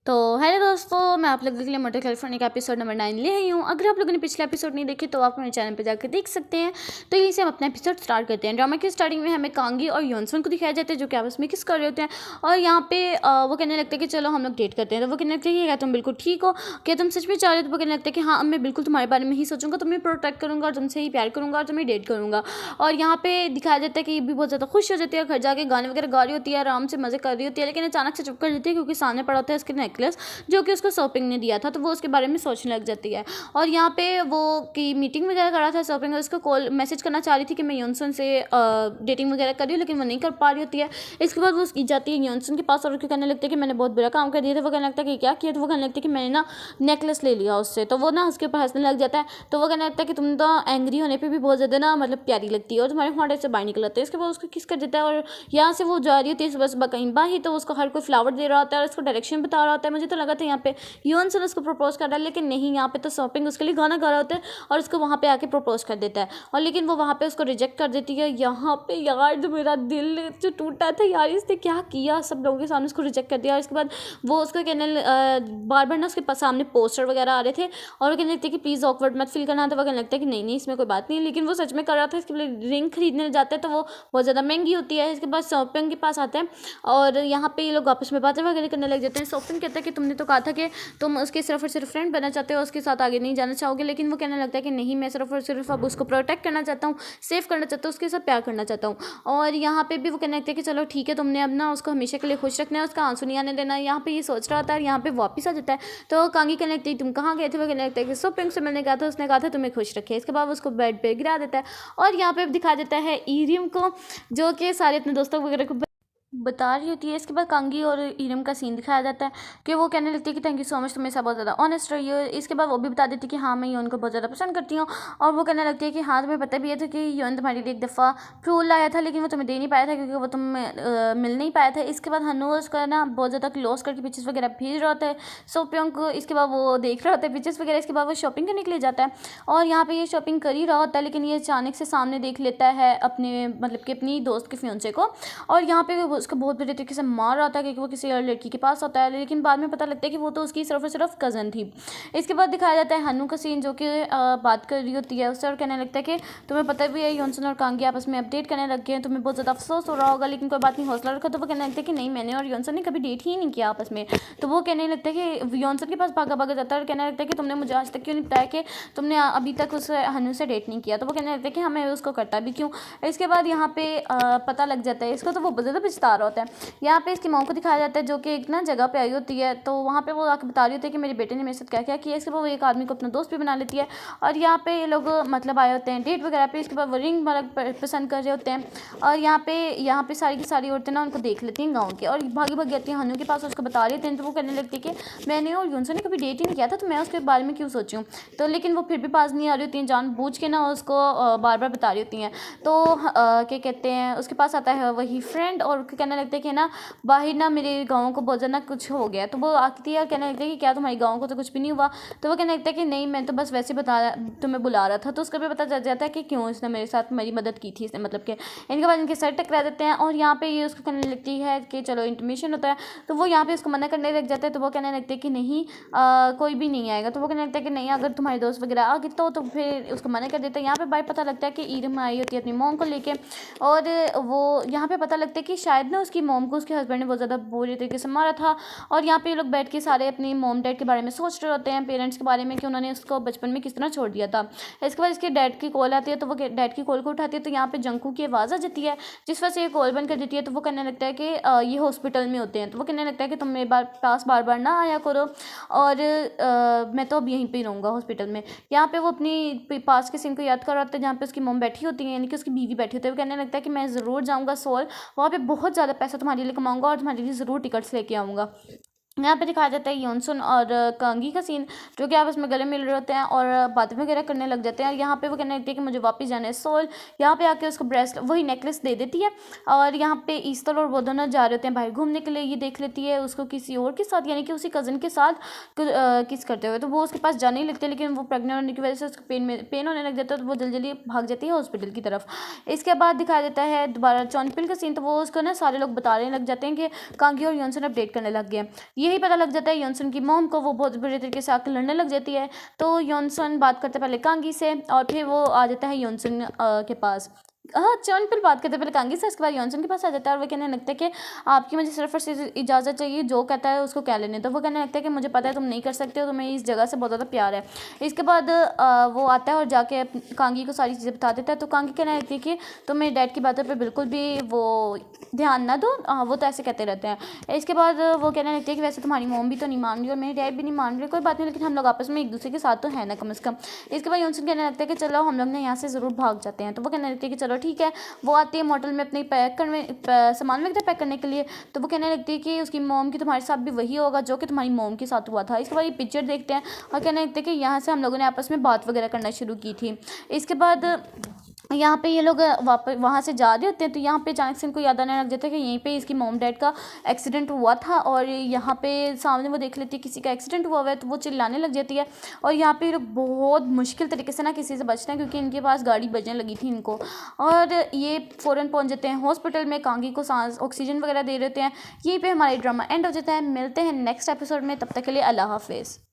तो हेलो दोस्तों, मैं आप लोगों के लिए मोटर कैलिफोर्निया का एपिसोड नंबर 9 ले आई हूँ। अगर आप लोगों ने पिछला एपिसोड नहीं देखे तो आप मेरे चैनल पे जाकर देख सकते हैं। तो यहीं से हम अपना एपिसोड स्टार्ट करते हैं। ड्रामा की स्टार्टिंग में हमें कांगी और योनसन को दिखाया जाता है जो कि आपस में किस कर रहे होते हैं। और यहाँ पे वो कहने लगता है कि चलो हम लोग डेट करते हैं। तो वो कहने लगता है कि क्या तुम बिल्कुल ठीक हो, क्या तुम सच में चाह रहे हो? तो वो कहने लगता है कि हाँ, मैं बिल्कुल तुम्हारे बारे में ही सोचूंगा, तुम्हें प्रोटेक्ट करूँगा और तुमसे ही प्यार करूँगा और तुम्हें डेट करूँगा। और यहाँ पे दिखाया जाता है कि ये भी बहुत ज़्यादा खुश हो जाती है, घर जाके गाने वगैरह गा रही होती है, आराम से मजे कर रही होती है। लेकिन अचानक से चुप कर देती है क्योंकि सामने पड़ा होता है उसके नेकलेस जो कि उसको शॉपिंग ने दिया था। तो वो उसके बारे में सोचने लग जाती है। और यहाँ पे वो की मीटिंग वगैरह कर रहा था शॉपिंग, और उसको कॉल मैसेज करना चाह रही थी कि मैं योनसन से डेटिंग वगैरह कर रही हूँ, लेकिन वो नहीं कर पा रही होती है। इसके बाद वो जाती है योनसन के पास और उसको कहने लगता है कि मैंने बहुत बुरा काम कर दिया था। वो कहने लगता है कि क्या किया? तो वो कहने लगता है कि मैंने ना नेकलेस ले लिया उससे। तो वो ना उसके ऊपर हंसने लग जाता है। तो वो कहने लगता है कि तुम तो एंग्री होने पर भी बहुत ज़्यादा ना मतलब प्यारी लगती है और तुम्हारे होंठे से बाहर निकल आते हैं। इसके बाद उसको किस कर देता है और यहाँ से वो जा रही होती है सुबह सुबह कहीं बाहर, तो उसको हर कोई फ्लावर दे रहा होता है और उसको डायरेक्शन बता रहा होता है। मुझे तो लगा था यहाँ पे योनसन उसको प्रपोज कर रहा है, लेकिन नहीं, यहाँ पे तो शॉपिंग उसके लिए गाना गा रहा होता है और उसको वहाँ पे आके प्रपोज कर देता है। और लेकिन वो वहाँ पे उसको रिजेक्ट कर देती है। यहाँ पे यार जो मेरा दिल जो टूटा था यार, इसने क्या किया, सब लोगों के सामने उसको रिजेक्ट कर दिया। और इसके बाद वो उसको कहने बार बार ना उसके सामने पोस्टर वगैरह आ रहे थे और वो कहने लगते कि प्लीज़ ऑकवर्ड मत फील करना। तो वो कहने लगता है कि नहीं नहीं, इसमें कोई बात नहीं, लेकिन वो सच में कर रहा था। इसके लिए रिंग खरीदने जाते हैं तो वो बहुत ज़्यादा महंगी होती है। इसके बाद शॉपिंग के पास आते हैं और यहाँ पे ये लोग आपस में बातें वगैरह करने लग जाते हैं। शॉपिंग कहता है कि तुमने तो कहा था कि तुम उसके सिर्फ और सिर्फ फ्रेंड बनना चाहते हो, उसके साथ आगे नहीं जाना चाहोगे। लेकिन वो कहने लगता है कि नहीं, मैं सिर्फ और सिर्फ अब उसको प्रोटेक्ट करना चाहता हूँ, सेव करना चाहता हूँ, उसके साथ प्यार करना चाहता हूँ। और यहाँ पे भी वो कहने लगता है कि चलो ठीक है, तुमने अब ना उसको हमेशा के लिए खुश रखना है, उसका आंसू नहीं आने देना है। यहाँ पे ये सोच रहा था और यहाँ पे वापस आ जाता है। तो कांगी कहने लगती है तुम कहाँ गए थे? वो कहने लगता है कि शॉपिंग से मैंने कहा था, उसने कहा था तुम्हें खुश रखे। इसके बाद उसको बेड पे गिरा देता है और यहाँ पे दिखा देता है ईरियम को, जो कि सारे अपने दोस्तों वगैरह को बता रही होती है। इसके बाद कांगी और इरम का सीन दिखाया जाता है कि वो कहने लगती है कि थैंक यू सो मच, तुम मेरे साथ बहुत ज़्यादा ऑनेस्ट रही हो। इसके बाद वो भी बता देती है कि हाँ, मैं योन को बहुत ज़्यादा पसंद करती हूँ। और वो कहने लगती है कि हाँ, तुम्हें पता भी है था कि योन तुम्हारे लिए एक दफ़ा फूल लाया था, लेकिन वो तुम्हें दे नहीं पाया था क्योंकि वो तुम मिल नहीं पाया था। इसके बाद हनु उसका ना बहुत ज़्यादा क्लोज करके पिक्चर्स वगैरह भेज रहा होता है सोप्योंग को। इसके बाद वो देख रहा होता है पिक्चर्स वगैरह। इसके बाद वो शॉपिंग करने के लिए जाता है और यहाँ पे ये शॉपिंग कर ही रहा होता है, लेकिन ये अचानक से सामने देख लेता है अपने मतलब कि अपनी दोस्त के फियांसे को। और यहाँ पे उसको बहुत बुरे तरीके से मार रहा था क्योंकि वो किसी और लड़की के पास होता है, लेकिन बाद में पता लगता है कि वो तो उसकी सिर्फ और सिर्फ कज़न थी। इसके बाद दिखाया जाता है हनु का सीन जो कि बात कर रही होती है उससे और कहने लगता है कि तुम्हें पता भी है योनसन और कांगी आपस में अपडेट करने लग गए हैं, तुम्हें बहुत ज़्यादा अफसोस हो रहा होगा, लेकिन कोई बात नहीं, हौसला रखो। तो वो कहने लगता है कि नहीं, मैंने और योनसन ने कभी डेट ही नहीं किया आपस में। तो वो कहने लगता है कि योनसन के पास भागा भागा जाता है और कहने लगता है कि तुमने मुझे आज तक क्यों नहीं बताया कि तुमने अभी तक उस हनु से डेट नहीं किया। तो वो कहने लगता है कि हाँ, मैं उसको करता भी क्यों। इसके बाद यहाँ पे पता लग जाता है इसको, तो वो बहुत ज़्यादा पछता रहा होता है। यहाँ पे इसकी मॉम को दिखाया जाता है जो कि एक ना जगह पे आई होती है। तो वहाँ पे वो आके बता रही होती है कि मेरे बेटे ने मेरे साथ क्या क्या किया। इसके बाद वो एक आदमी को अपना दोस्त भी बना लेती है और यहाँ पे ये लोग मतलब आए होते हैं डेट वगैरह पे। इसके बाद वो रिंग पसंद कर रहे होते हैं और यहाँ पे सारी की सारी औरतें ना उनको देख लेती हैं गाँव के और भागी भागी आती हैं हनु के पास, उसको बता रही होती हैं। तो वो कहने लगती है कि मैंने और यूनसन ने कभी डेट ही नहीं किया था, तो मैं उसके बारे में क्यों सोचूं। तो लेकिन वो फिर भी पास नहीं आ रही होती हैं, जानबूझ के ना उसको बार बार बता रही होती हैं। तो क्या कहते हैं, उसके पास आता है वही फ्रेंड और कहने लगते हैं कि ना बाहर ना मेरे गाँव को बहुत ज़्यादा कुछ हो गया। तो वो आती है कहने लगती है कि क्या तुम्हारे गाँव को तो कुछ भी नहीं हुआ। तो वो कहने लगता है कि नहीं, मैं तो बस वैसे तुम्हें बुला रहा था। तो उसका भी पता चल जाता है कि क्यों इसने मेरे साथ मेरी मदद की थी इसने, मतलब कि इनके बाद इनके सर टकरा देते हैं और यहाँ पे ये उसको कहने लगती है कि चलो इंटीमेशन होता है। तो वो यहाँ पे उसको मना करने लग जाता है। तो वो कहने लगते हैं कि नहीं, कोई भी नहीं आएगा। तो वो कहने लगता है कि नहीं, अगर तुम्हारे दोस्त वगैरह आ गए तो फिर उसको मना कर देता है। यहाँ पे बाहर पता लगता है कि ईरम आई होती है अपनी मोम को लेके और वो यहाँ पे पता लगता है कि शायद ना उसकी मोम को उसके हस्बैंड ने बहुत ज़्यादा बुरी तरीके से मारा था। और यहाँ पे ये लोग बैठ के सारे अपनी मोम डैड के बारे में सोच रहे होते हैं, पेरेंट्स के बारे में कि उन्होंने उसको बचपन में किस तरह छोड़ दिया था। इसके बाद इसके डैड की कॉल आती है। तो वो डैड की कॉल को उठाती है तो यहाँ पे जंकू की आवाज़ आ जाती है, जिस वजह से ये कॉल बंद कर देती है। तो वो कहने लगता है कि ये हॉस्पिटल में होते हैं। तो वो कहने लगता है कि तुम मेरे पास बार बार ना आया करो और मैं तो अब यहीं पर रहूँगा हॉस्पिटल में। यहाँ पे वो अपनी पास के सीन को याद कर रहा होता है जहाँ पे उसकी मोम बैठी होती है, यानी कि उसकी बीवी बैठी होती है। वो कहने लगता है कि मैं ज़रूर जाऊँगा सोल, वहाँ पे बहुत ज़्यादा पैसा तुम्हारे लिए कमाऊँगा और तुम्हारे लिए ज़रूर टिकट्स लेके आऊँगा। यहाँ पे दिखाया जाता है योनसन और कांगी का सीन जो कि आपस में गले मिल रहे होते हैं और बातें वगैरह करने लग जाते हैं। यहाँ पे वो कहने लगती है कि मुझे वापस जाना है सोल। यहाँ पे आके उसको ब्रेस्ट वही नेकलेस दे देती है और यहाँ पे ईस्टर और वो दोनों जा रहे होते हैं बाहर घूमने के लिए। ये देख लेती है उसको किसी और के साथ, यानी कि उसी कज़न के साथ किस करते हुए। तो वो उसके पास जाने ही लगते हैं, लेकिन वो प्रेगनेंट होने की वजह से उसको पेन होने लग जाता है। तो वो जल्दी जल्दी भाग जाती है हॉस्पिटल की तरफ। इसके बाद दिखाया जाता है दोबारा चौनपिल का सीन। तो वो उसको ना सारे लोग बताने लग जाते हैं कि कांगी और योनसन अपडेट करने लग गए हैं। यही पता लग जाता है योनसन की मॉम को। वो बहुत बुरे तरीके से आकर लड़ने लग जाती है। तो योनसन बात करते पहले कांगी से और फिर वो आ जाता है योनसन के पास। हाँ, चॉन बात करते पहले कांगी से, उसके बाद योनसन के पास आ जाता है और वो कहने लगता है कि आपकी मुझे सिर्फ और सिर्फ इजाज़त चाहिए, जो कहता है उसको कह लेने। तो वो कहने लगता है कि मुझे पता है तुम नहीं कर सकते हो, तुम्हें इस जगह से बहुत ज़्यादा प्यार है। इसके बाद वो आता है और जाके कांगी को सारी चीज़ें बता देता है। तो कांगी कहने लगती है कि तुम मेरे डैड की बातों पर बिल्कुल भी वो ध्यान ना दो, वो तो ऐसे कहते रहते हैं। इसके बाद वो कहने लगती है कि वैसे तुम्हारी मॉम भी तो नहीं मान रही और मेरे डैड भी नहीं मान रहे, कोई बात नहीं, लेकिन हम लोग आपस में एक दूसरे के साथ तो है ना कम से कम। इसके बाद योनसन कहने लगता है कि चलो हम लोग ना यहाँ से ज़रूर भाग जाते हैं। तो वो कहने लगती है कि चलो ठीक है। वो आती है मोटल में अपने सामान वगैरह पैक करने के लिए। तो वो कहने लगती है कि उसकी मॉम की तुम्हारे साथ भी वही होगा जो कि तुम्हारी मॉम के साथ हुआ था। इसके बाद ये पिक्चर देखते हैं और कहने लगते हैं कि यहाँ से हम लोगों ने आपस में बात वगैरह करना शुरू की थी। इसके बाद यहाँ पे ये लोग वापस वहाँ से जा रहे होते हैं। तो यहाँ पे अचानक से इनको याद आने लग जाता है कि यहीं पे इसकी मॉम डैड का एक्सीडेंट हुआ था और यहाँ पे सामने वो देख लेती है किसी का एक्सीडेंट हुआ है। तो वो चिल्लाने लग जाती है और यहाँ पे ये लोग बहुत मुश्किल तरीके से ना किसी से बचते हैं क्योंकि इनके पास गाड़ी बजने लगी थी इनको। और ये फ़ौरन पहुँच जाते हैं हॉस्पिटल में, कांगी को सांस ऑक्सीजन वगैरह दे देते हैं। यहीं पर हमारा ड्रामा एंड हो जाता है। मिलते हैं नेक्स्ट एपिसोड में, तब तक के लिए अल्लाह हाफिज़।